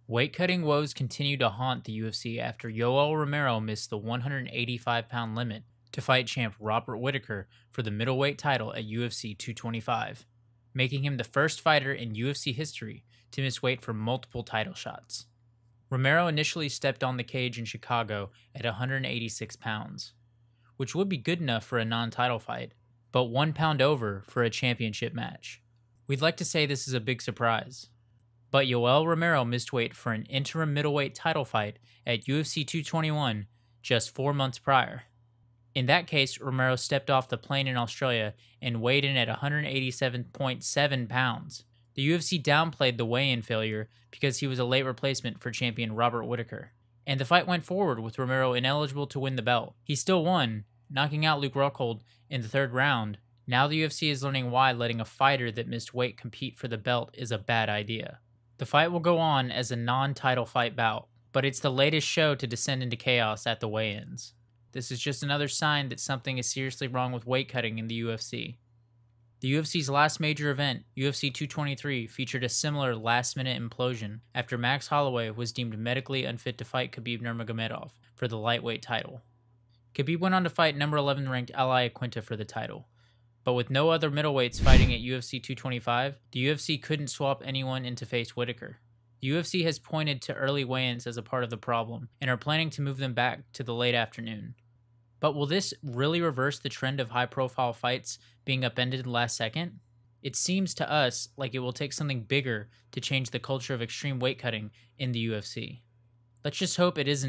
Weight cutting woes continue to haunt the UFC after Yoel Romero missed the 185-pound limit to fight champ Robert Whittaker for the middleweight title at UFC 225, making him the first fighter in UFC history to miss weight for multiple title shots. Romero initially stepped on the cage in Chicago at 186 pounds, which would be good enough for a non-title fight, but 1 pound over for a championship match. We'd like to say this is a big surprise, but Yoel Romero missed weight for an interim middleweight title fight at UFC 221 just 4 months prior. In that case, Romero stepped off the plane in Australia and weighed in at 187.7 pounds. The UFC downplayed the weigh-in failure because he was a late replacement for champion Robert Whittaker, and the fight went forward with Romero ineligible to win the belt. He still won, knocking out Luke Rockhold in the 3rd round. Now the UFC is learning why letting a fighter that missed weight compete for the belt is a bad idea. The fight will go on as a non-title fight bout, but it's the latest show to descend into chaos at the weigh-ins. This is just another sign that something is seriously wrong with weight cutting in the UFC. The UFC's last major event, UFC 223, featured a similar last-minute implosion after Max Holloway was deemed medically unfit to fight Khabib Nurmagomedov for the lightweight title. Khabib went on to fight number 11 ranked Ally Aquinta for the title, but with no other middleweights fighting at UFC 225, the UFC couldn't swap anyone in to face Whittaker. The UFC has pointed to early weigh-ins as a part of the problem and are planning to move them back to the late afternoon. But will this really reverse the trend of high-profile fights being upended last second? It seems to us like it will take something bigger to change the culture of extreme weight cutting in the UFC. Let's just hope it isn't